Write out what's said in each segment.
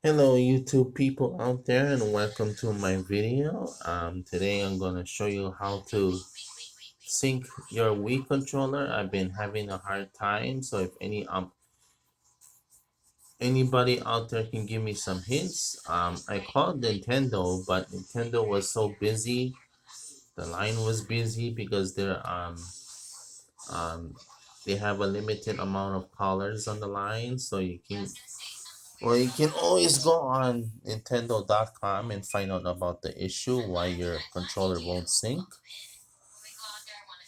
Hello YouTube people out there and welcome to my video. Today I'm gonna show you how to sync your Wii controller. I've been having a hard time, so if anybody out there can give me some hints. I called Nintendo, but Nintendo was so busy. The line was busy because um they have a limited amount of callers on the line, so you can always go on Nintendo.com and find out about the issue why your controller won't sync.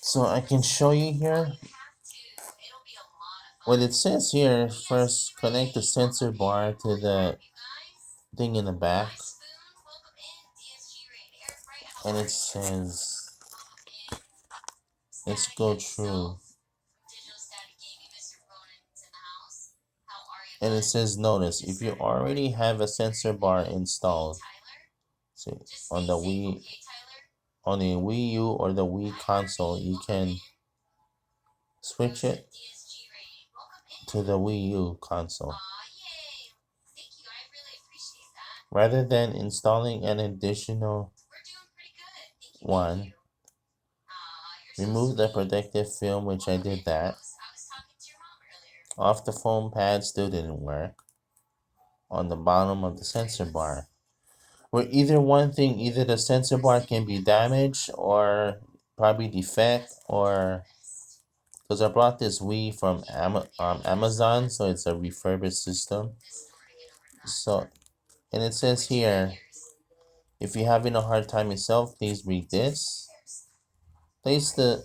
So I can show you here. What it says here, first connect the sensor bar to the thing in the back. And it says, let's go through. And it says, notice, if you already have a sensor bar installed, see, on the Wii U or the Wii console, you can switch it to the Wii U console. Rather than installing an additional one, remove the protective film, which I did that. Off the foam pad still didn't work. On the bottom of the sensor bar. Where either one thing, either the sensor bar can be damaged or probably defect, or because I brought this Wii from Amazon, so it's a refurbished system. So, and it says here, if you're having a hard time yourself, please read this. Place the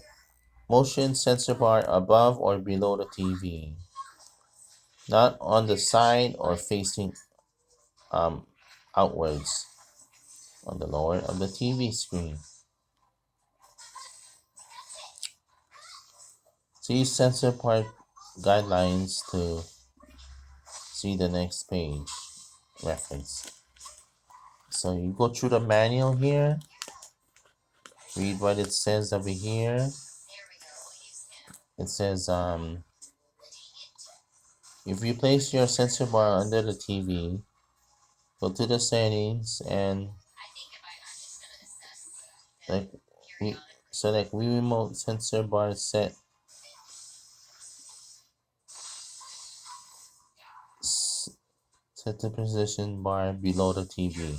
motion sensor bar above or below the TV, not on the side or facing um, outwards on the lower of the TV screen. See sensor part guidelines to see the next page reference. So you go through the manual here, read what it says over here. It says if you place your sensor bar under the TV, go to the settings and like we select Wii remote sensor bar set set the position bar below the TV.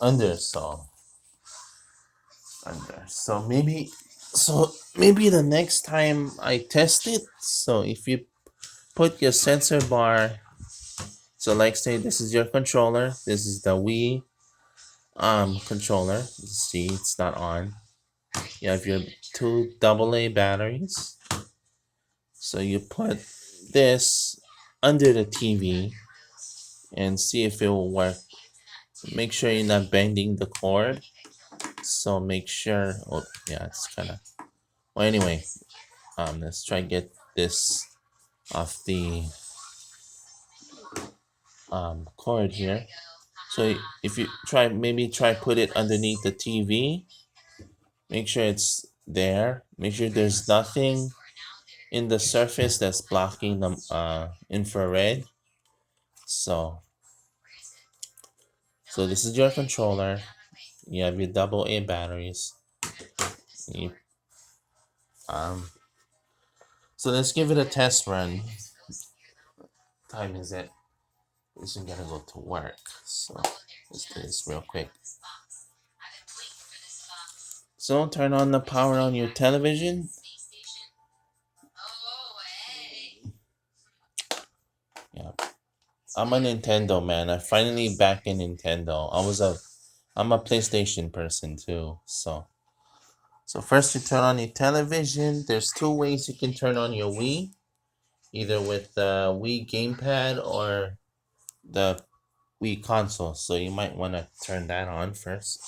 Under maybe the next time I test it, so if you put your sensor bar, so like say this is your controller, this is the Wii controller. See, it's not on. You have your two AA batteries. So you put this under the TV and see if it will work. Make sure you're not bending the cord. So make sure, oh yeah, it's kind of, well anyway, let's try and get this off the cord here. So if you maybe try put it underneath the TV. Make sure it's there. Make sure there's nothing in the surface that's blocking the infrared. So this is your controller. You have your AA batteries. You, so let's give it a test run. Time is it? This is gonna go to work. So let's do this real quick. So turn on the power on your television. Yeah, I'm a Nintendo man. I finally back in Nintendo. I'm a PlayStation person too. So first you turn on your television. There's two ways you can turn on your Wii, either with the Wii gamepad or the Wii console. So you might want to turn that on first.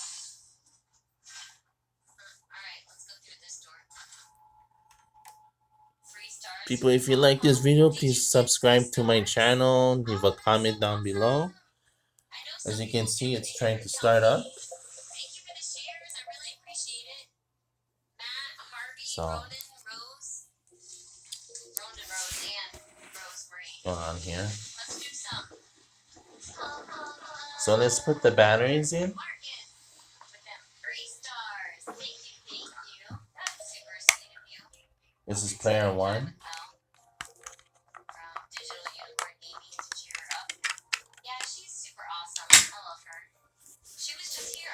People, if you like this video, please subscribe to my channel. Leave a comment down below. As you can see, it's trying to start up. So going on here. So let's put the batteries in. This is player one.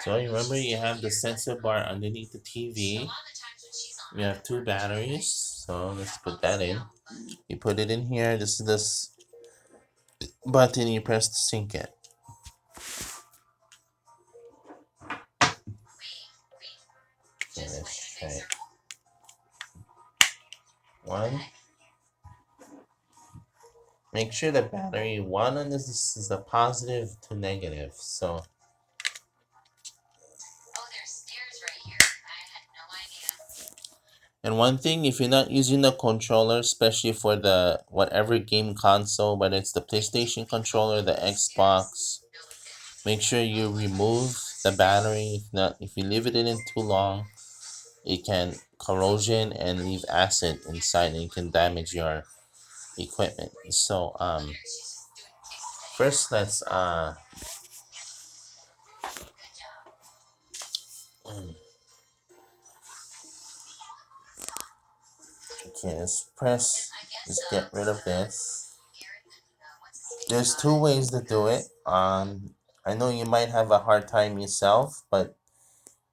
So remember you have the sensor bar underneath the TV. We have two batteries. So let's put that in. You put it in here. This is this button you press to sync it. Okay, let's try it. One. Make sure the battery one on this is a positive to negative. So and one thing, if you're not using the controller, especially for the whatever game console, whether it's the PlayStation controller, the Xbox, make sure you remove the battery. If not, if you leave it in too long, it can corrosion and leave acid inside, and it can damage your equipment. So first let's okay, let's press. Let's get rid of this. There's two ways to do it. I know you might have a hard time yourself, but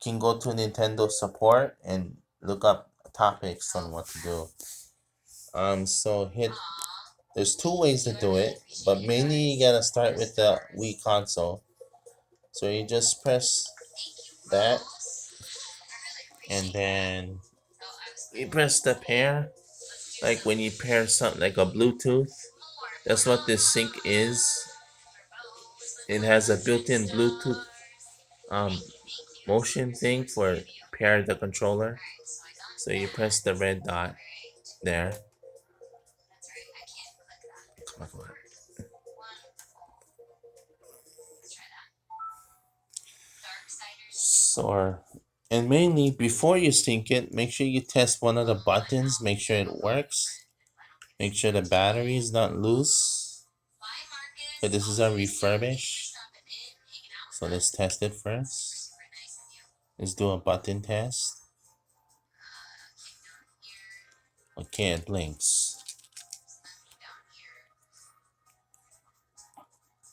you can go to Nintendo support and look up topics on what to do. So hit. There's two ways to do it, but mainly you gotta start with the Wii console. So you just press that, and then you press the pair. Like when you pair something like a Bluetooth, that's what this sync is. It has a built-in Bluetooth um, motion thing for pair the controller. So you press the red dot there. So, and mainly before you sync it, make sure you test one of the buttons, make sure it works. Make sure the battery is not loose. But this is a refurbish. So let's test it first. Let's do a button test. Okay, it blinks.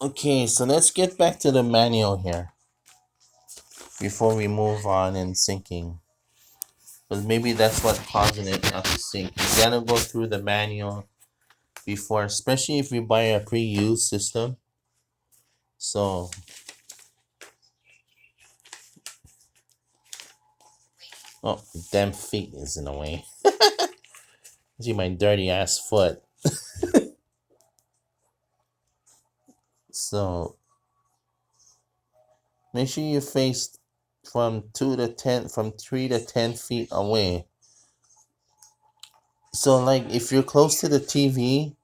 Okay, so let's get back to the manual here before we move on in syncing. Because maybe that's what causing it not to sync. You gotta go through the manual before, especially if you buy a pre-used system. So, oh, damn feet is in the way. See my dirty ass foot. So, make sure you face from 3 to 10 feet away. So, like, if you're close to the TV,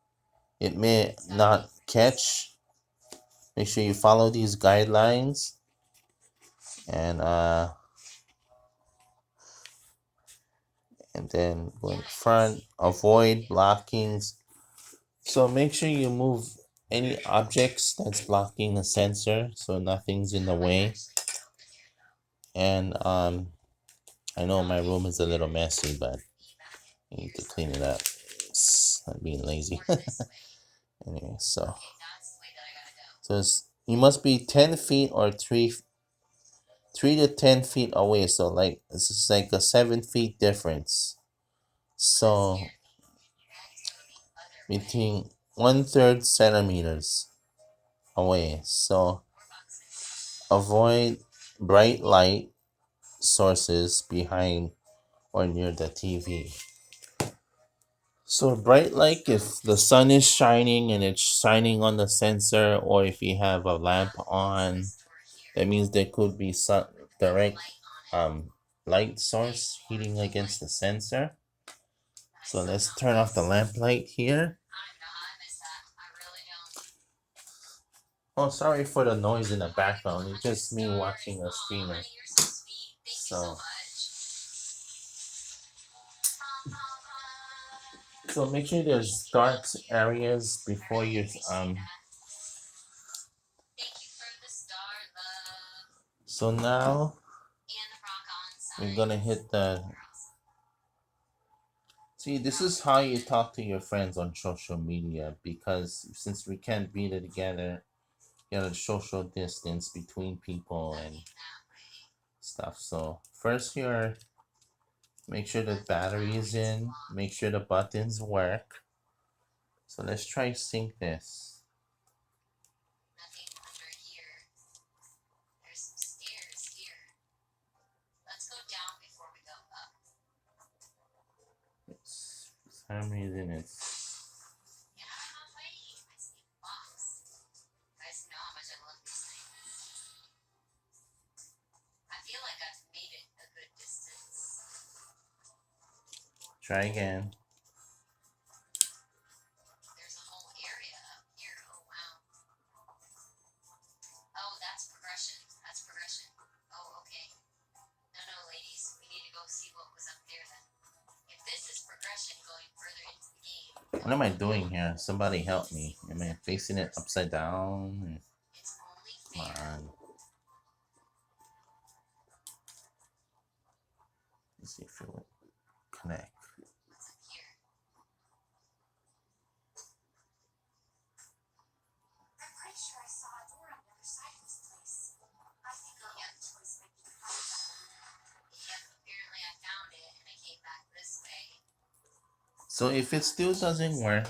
it may not catch. Make sure you follow these guidelines. And then go in front, avoid blockings. So make sure you move any objects that's blocking the sensor so nothing's in the way. And I know my room is a little messy, but I need to clean it up. I'm being lazy. Anyway, so you must be 10 feet or 3 to 10 feet away. So like this is like a 7 feet difference. So between 1/3 centimeters away. So avoid bright light sources behind or near the TV. So bright light, if the sun is shining and it's shining on the sensor, or if you have a lamp on, that means there could be some direct light source heating against the sensor. So let's turn off the lamp light here. Oh, sorry for the noise in the background. It's just me watching a streamer. So So make sure there's dark areas before you So now we're gonna hit the. See, this is how you talk to your friends on social media, because since we can't be there together, you got a social distance between people and stuff. So first here, make sure the battery is in, make sure the buttons work. So let's try sync this. For some reason it's. Try again. What am I doing here? Somebody help me. Am I facing it upside down? Come on. Let's see if it will connect. So if it still doesn't work,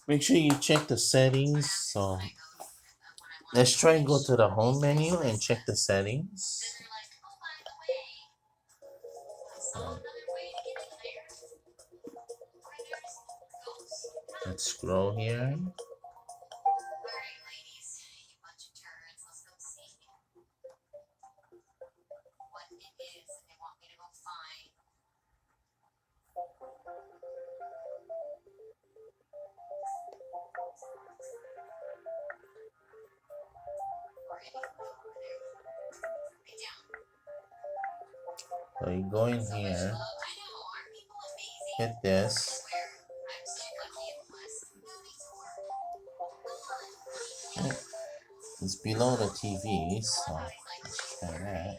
make sure you check the settings. So let's try and go to the home menu and check the settings. Let's scroll here. So you go in here, hit this. It's below the TV, so let's try that.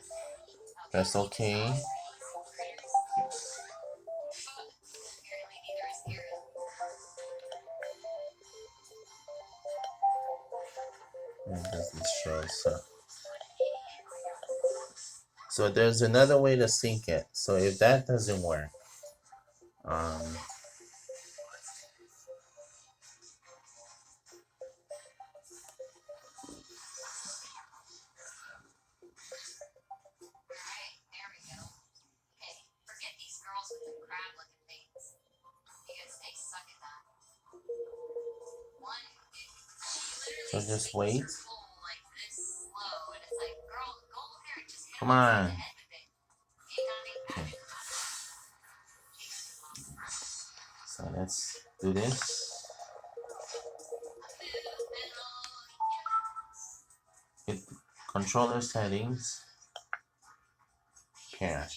Press OK. It doesn't show, so there's another way to sync it. So if that doesn't work, um, so just wait. Come on. Okay. So let's do this. Hit controller settings. Pair.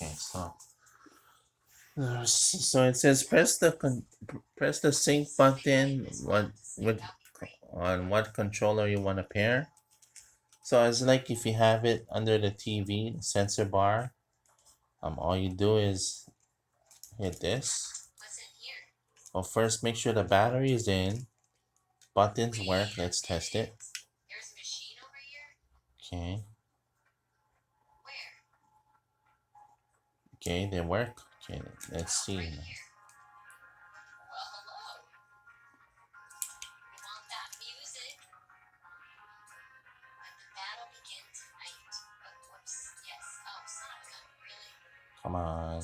Okay, so it says press the sync button on what controller you want to pair. So it's like if you have it under the TV sensor bar, all you do is hit this. Well, first make sure the battery is in. Buttons work. Let's test it. Okay. Okay, they work. Okay, let's see. Come on.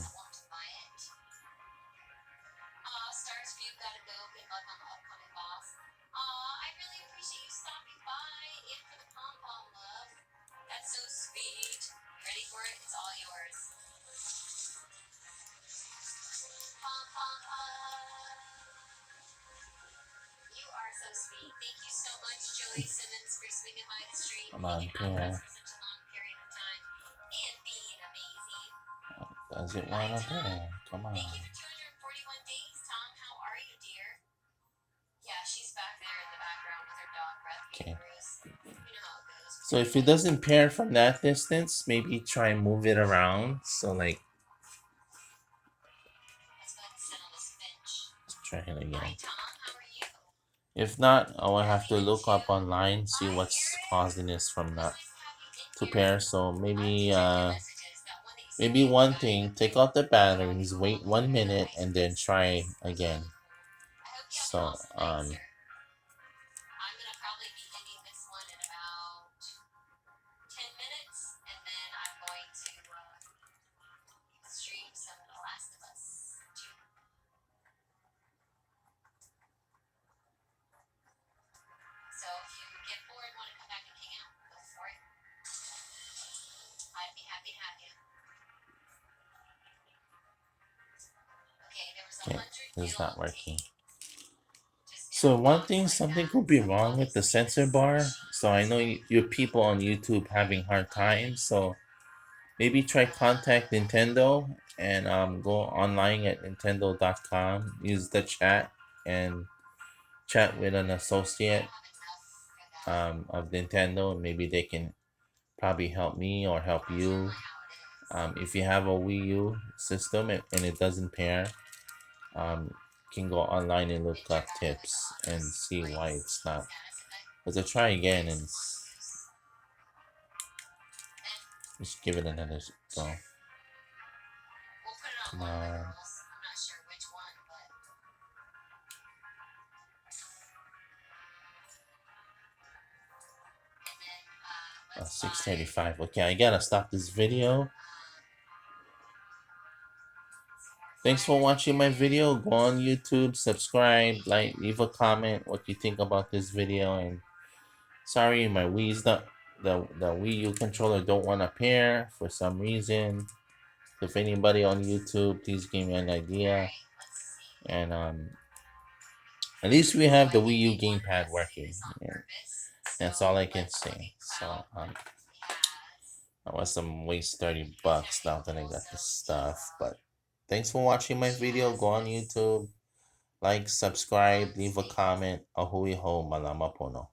Come on, pair. Does it wanna pair? Come on. Okay. So if it doesn't pair from that distance, maybe try and move it around. So like, let's try it again. If not, I will have to look up online, see what's causing this from not to pair. So maybe one thing, take out the batteries, wait 1 minute, and then try again. So okay, it's not working. So one thing, something could be wrong with the sensor bar. So I know you people on YouTube having hard time. So maybe try contact Nintendo and go online at nintendo.com. Use the chat and chat with an associate of Nintendo. Maybe they can probably help me or help you. If you have a Wii U system and it doesn't pair, can go online and look up tips and see why it's not. But to try again and just give it another go. Come on. 6:35. Okay, I gotta stop this video. Thanks for watching my video. Go on YouTube, subscribe, like, leave a comment what you think about this video. And sorry, my Wii's not the Wii U controller don't want to pair for some reason. If anybody on YouTube, please give me an idea. And at least we have the Wii U gamepad working. Yeah, that's all I can say. So that was some waste $30 now that I got this stuff. But thanks for watching my video. Go on YouTube, like, subscribe, leave a comment. Ahui ho, malama pono.